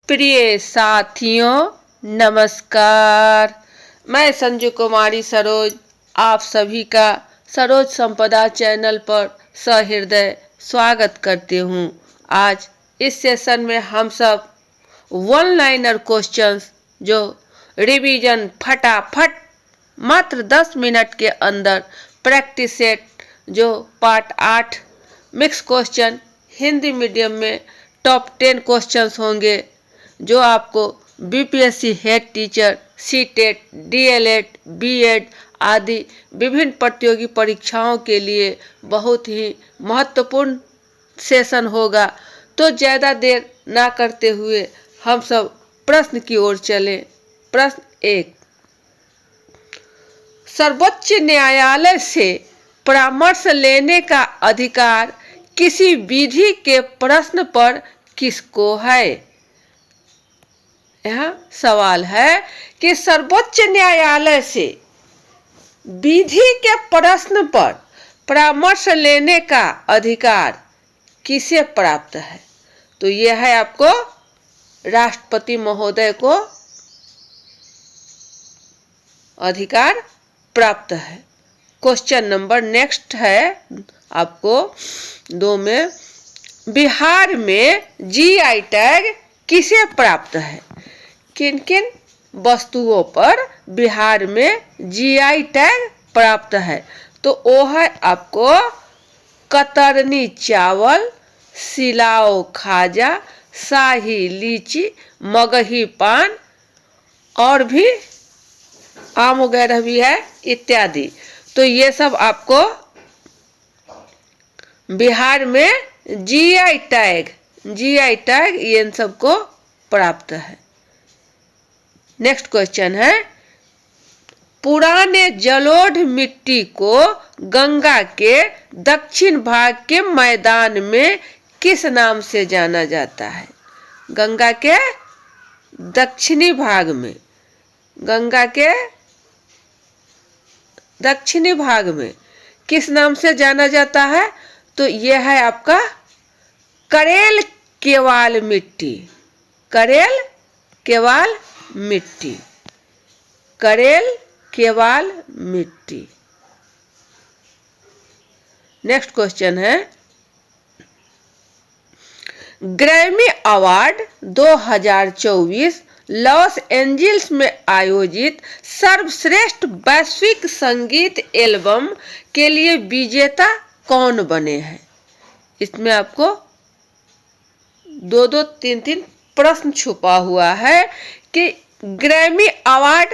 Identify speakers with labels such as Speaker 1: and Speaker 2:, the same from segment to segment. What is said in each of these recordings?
Speaker 1: प्रिय साथियों नमस्कार। मैं संजू कुमारी सरोज आप सभी का सरोज संपदा चैनल पर सहृदय स्वागत करती हूँ। आज इस सेशन में हम सब वन लाइनर क्वेश्चंस जो रिवीजन फटाफट मात्र 10 मिनट के अंदर प्रैक्टिस सेट जो part 8 mix question Hindi medium में टॉप 10 क्वेश्चंस होंगे जो आपको BPSC head teacher, CTET, DElEd, BEd आदि विभिन्न प्रतियोगी परीक्षाओं के लिए बहुत ही महत्वपूर्ण सेशन होगा। तो ज़्यादा देर ना करते हुए हम सब प्रश्न की ओर चलें। प्रश्न 1, सर्वोच्च न्यायालय से परामर्श लेने का अधिकार किसी विधि के प्रश्न पर किसको है? यह सवाल है कि सर्वोच्च न्यायालय से विधि के प्रश्न पर परामर्श लेने का अधिकार किसे प्राप्त है? तो यह है आपको राष्ट्रपति महोदय को अधिकार प्राप्त है। क्वेश्चन नंबर नेक्स्ट है आपको 2 में, बिहार में जीआई टैग किसे प्राप्त है? किन किन वस्तुओं पर बिहार में जीआई टैग प्राप्त है? तो वो है आपको कतरनी चावल, सिलाओ खाजा, शाही लीची, मगही पान और भी आम वगैरह भी है इत्यादि। तो ये सब आपको बिहार में जीआई टैग इन सबको प्राप्त है। नेक्स्ट क्वेश्चन है, पुराने जलोढ़ मिट्टी को गंगा के दक्षिण भाग के मैदान में किस नाम से जाना जाता है? गंगा के दक्षिणी भाग में, गंगा के दक्षिणी भाग में किस नाम से जाना जाता है? तो यह है आपका करेल केवाल मिट्टी, करेल केवाल मिट्टी, करेल केवाल मिट्टी। नेक्स्ट क्वेश्चन है, ग्रैमी अवार्ड 2024 लॉस एंजल्स में आयोजित सर्वश्रेष्ठ वैश्विक संगीत एल्बम के लिए विजेता कौन बने हैं? इसमें आपको 2-2, 3-3 प्रश्न छुपा हुआ है कि ग्रैमी अवार्ड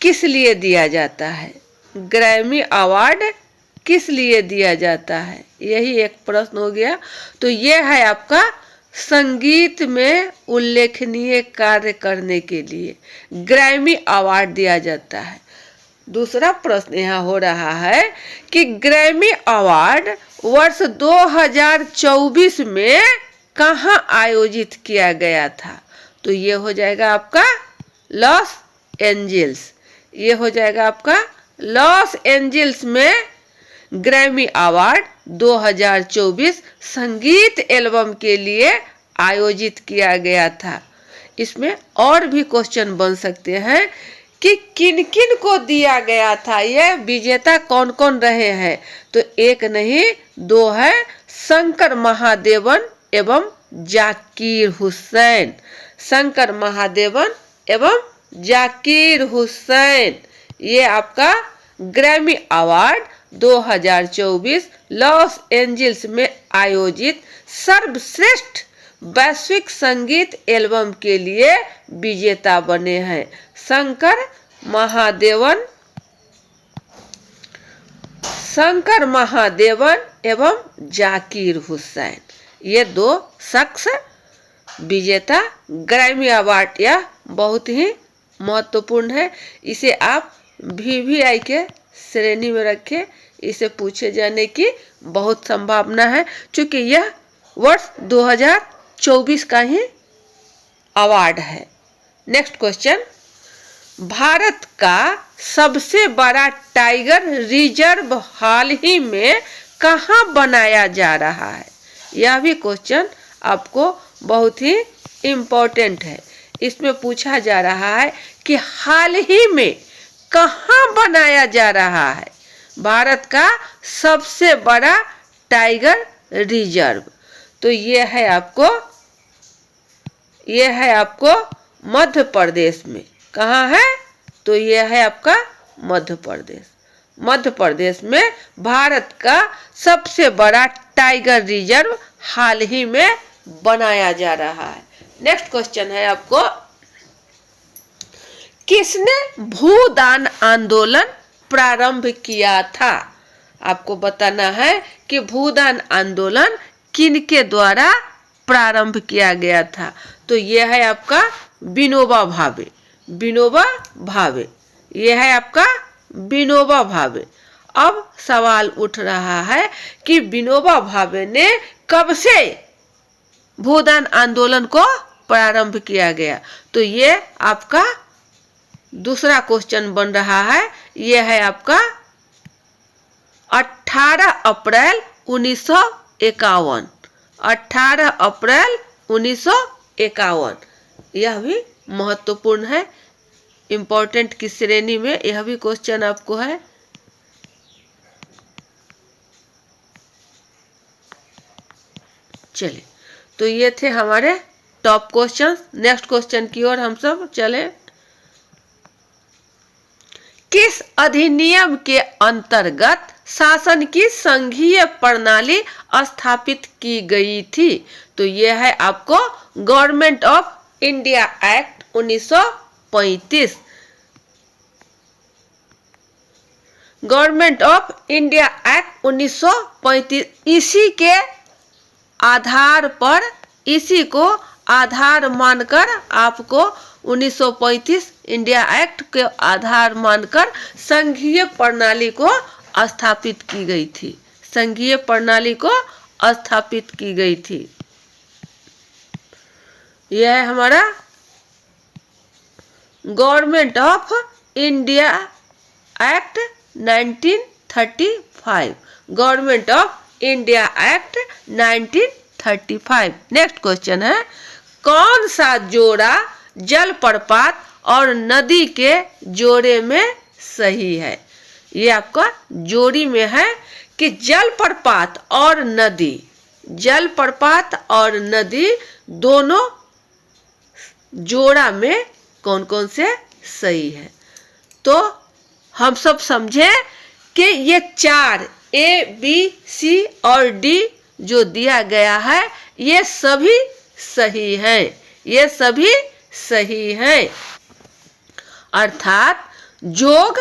Speaker 1: किस लिए दिया जाता है? ग्रैमी अवार्ड किस लिए दिया जाता है? यही एक प्रश्न हो गया। तो यह है आपका संगीत में उल्लेखनीय कार्य करने के लिए ग्रैमी अवार्ड दिया जाता है। दूसरा प्रश्न यहाँ हो रहा है कि ग्रैमी अवार्ड वर्ष 2024 में कहाँ आयोजित किया गया था? तो ये हो जाएगा आपका लॉस एंजल्स, ये हो जाएगा आपका लॉस एंजल्स में ग्रैमी अवार्ड 2024 संगीत एल्बम के लिए आयोजित किया गया था। इसमें और भी क्वेश्चन बन सकते हैं कि किन किन को दिया गया था, ये विजेता कौन कौन रहे हैं? तो एक नहीं 2 है, शंकर महादेवन एवं जाकिर हुसैन, शंकर महादेवन एवं जाकिर हुसैन। ये आपका ग्रैमी अवार्ड 2024 लॉस एंजल्स में आयोजित सर्वश्रेष्ठ वैश्विक संगीत एल्बम के लिए विजेता बने हैं। शंकर महादेवन एवं जाकिर हुसैन, ये 2 शख्स विजेता ग्रैमी अवार्ड। यह बहुत ही महत्वपूर्ण है। इसे आप वीवीआई के श्रेणी में रखें, इसे पूछे जाने की बहुत संभावना है क्योंकि यह वर्ष 2024 का ही अवार्ड है। नेक्स्ट क्वेश्चन, भारत का सबसे बड़ा टाइगर रिजर्व हाल ही में कहाँ बनाया जा रहा है? यह भी क्वेश्चन आपको बहुत ही इम्पोर्टेंट है। इसमें पूछा जा रहा है कि हाल ही में कहाँ बनाया जा रहा है भारत का सबसे बड़ा टाइगर रिजर्व। तो ये है आपको मध्य प्रदेश में। कहाँ है? तो ये है आपका मध्य प्रदेश। मध्य प्रदेश में भारत का सबसे बड़ा टाइगर रिजर्व हाल ही में बनाया जा रहा है। नेक्स्ट क्वेश्चन है आपको, किसने भूदान आंदोलन प्रारंभ किया था? आपको बताना है कि भूदान आंदोलन किनके द्वारा प्रारंभ किया गया था। तो यह है आपका विनोबा भावे। विनोबा भावे, यह है आपका विनोबा भावे। अब सवाल उठ रहा है कि विनोबा भावे ने कब से भूदान आंदोलन को प्रारंभ किया गया? तो ये आपका दूसरा क्वेश्चन बन रहा है। यह है आपका 18 अप्रैल 1951। 18 अप्रैल 1951। यह भी महत्वपूर्ण है, इम्पोर्टेंट की श्रेणी में यह भी क्वेश्चन आपको है। चलिए, तो ये थे हमारे टॉप क्वेश्चन। नेक्स्ट क्वेश्चन की ओर हम सब चले। किस अधिनियम के अंतर्गत शासन की संघीय प्रणाली स्थापित की गई थी? तो यह है आपको government of India act 1935। Government of India act 1935। इसी के आधार पर, इसी को आधार मानकर आपको 1935 इंडिया एक्ट के आधार मानकर संघीय प्रणाली को स्थापित की गई थी। संघीय प्रणाली को स्थापित की गई थी। यह है हमारा government of India act 1935। Government of India act 1935। Next question है, कौन सा जोड़ा जलप्रपात और नदी के जोड़े में सही है? ये आपका जोड़ी में है कि जलप्रपात और नदी, जलप्रपात और नदी दोनों जोड़ा में कौन कौन से सही है। तो हम सब समझे कि ये 4 A, B, C और D जो दिया गया है ये सभी सही हैं। ये सभी सही हैं। अर्थात जोग,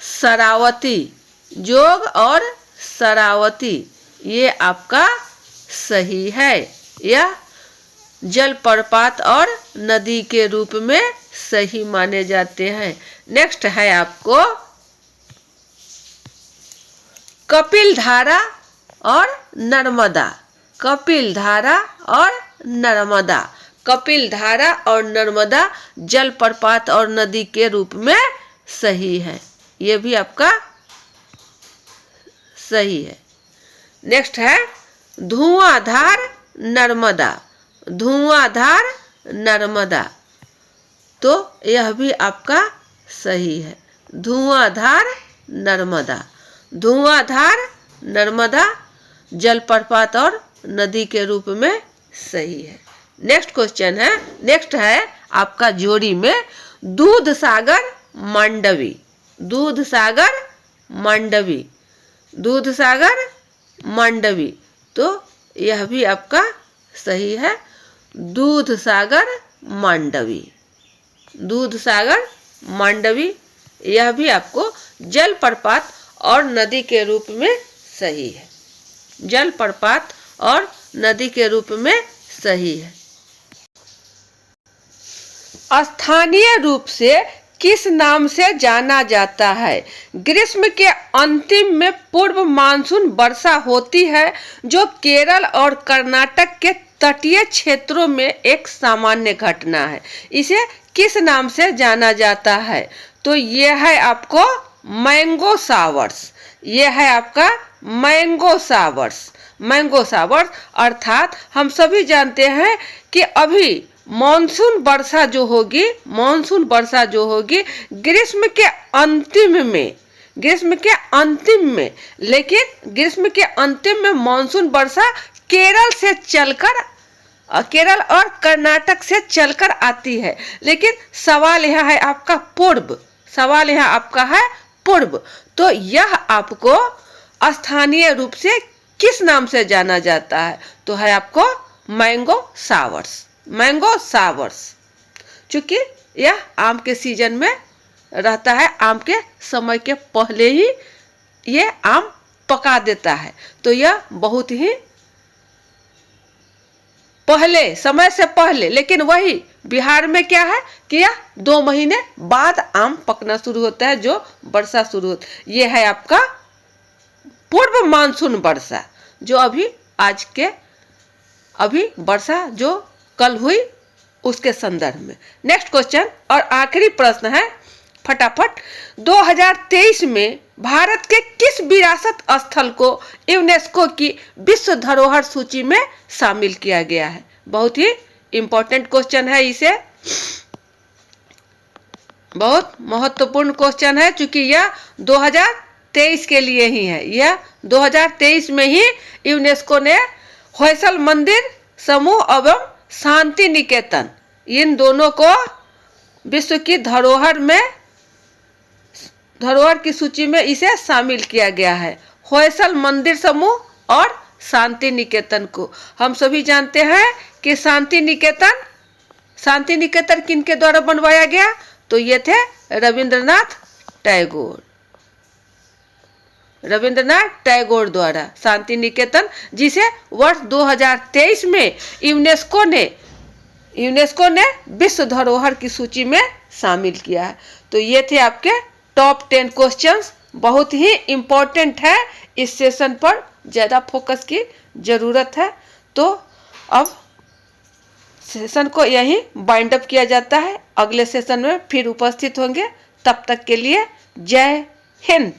Speaker 1: शरावती, जोग और शरावती ये आपका सही है। यह जलप्रपात और नदी के रूप में सही माने जाते हैं। नेक्स्ट है आपको कपिल धारा और नर्मदा। कपिल धारा और नर्मदा। कपिल धारा और नर्मदा जलप्रपात और नदी के रूप में सही है। ये भी आपका सही है। नेक्स्ट है धुआंधार नर्मदा। धुआंधार नर्मदा, तो यह भी आपका सही है। धुआंधार नर्मदा। धुआंधार नर्मदा जलप्रपात और नदी के रूप में सही है। नेक्स्ट क्वेश्चन है, नेक्स्ट है आपका जोड़ी में दूधसागर मांडवी। दूधसागर मांडवी। दूधसागर मांडवी, तो यह भी आपका सही है। दूधसागर मांडवी। दूधसागर मांडवी यह भी आपको जलप्रपात और नदी के रूप में सही है। जलप्रपात और नदी के रूप में सही है। स्थानीय रूप से किस नाम से जाना जाता है? ग्रीष्म के अंतिम में पूर्व मानसून वर्षा होती है जो केरल और कर्नाटक के तटीय क्षेत्रों में एक सामान्य घटना है। इसे किस नाम से जाना जाता है? तो यह है आपको मैंगो शावर्स। यह है आपका मैंगो शावर्स। मैंगो शावर्स अर्थात हम सभी जानते हैं कि अभी मानसून वर्षा जो होगी, मानसून वर्षा जो होगी ग्रीष्म के अंतिम में, ग्रीष्म के अंतिम में, लेकिन ग्रीष्म के अंतिम में मानसून वर्षा केरल से चलकर, केरल और कर्नाटक से चलकर आती है। लेकिन सवाल यह है आपका पूर्व, सवाल यह आपका है पूर्व। तो यह आपको स्थानीय रूप से किस नाम से जाना जाता है? तो है आपको मैंगो सावर्स, मैंगो सावर्स। चूंकि यह आम के सीजन में रहता है, आम के समय के पहले ही ये आम पका देता है, तो यह बहुत ही पहले, समय से पहले। लेकिन वही बिहार में क्या है कि यह 2 महीने बाद आम पकना शुरू होता है, जो वर्षा शुरू होती है। ये है आपका पूर्व मानसून वर्षा, जो अभी आज के, अभी वर्षा जो कल हुई उसके संदर्भ में। नेक्स्ट क्वेश्चन और आखिरी प्रश्न है, फटाफट। 2023 में भारत के किस विरासत स्थल को यूनेस्को की विश्व धरोहर सूची में शामिल किया गया है? बहुत ही इंपॉर्टेंट क्वेश्चन है, इसे बहुत महत्वपूर्ण क्वेश्चन है, क्योंकि यह 2023 के लिए ही है। यह 2023 में ही यूनेस्को ने होयसल मंदिर समूह एवं शांति निकेतन, इन दोनों को विश्व की धरोहर में, धरोहर की सूची में इसे शामिल किया गया है। होयसल मंदिर समूह और शांति निकेतन को हम सभी जानते हैं कि शांति निकेतन, शांति निकेतन किनके द्वारा बनवाया गया? तो ये थे रविंद्रनाथ टैगोर, रविंद्रनाथ टैगोर द्वारा शांति निकेतन, जिसे वर्ष 2023 में यूनेस्को ने विश्व धरोहर की सूची में शामिल किया है। तो ये थे आपके टॉप 10 क्वेश्चंस, बहुत ही इंपॉर्टेंट है, इस सेशन पर ज़्यादा फोकस की ज़रूरत है। तो अब सेशन को यहीं बाइंड अप किया जाता है, अगले सेशन में फिर उपस्थित होंगे। तब तक के लिए जय हिंद।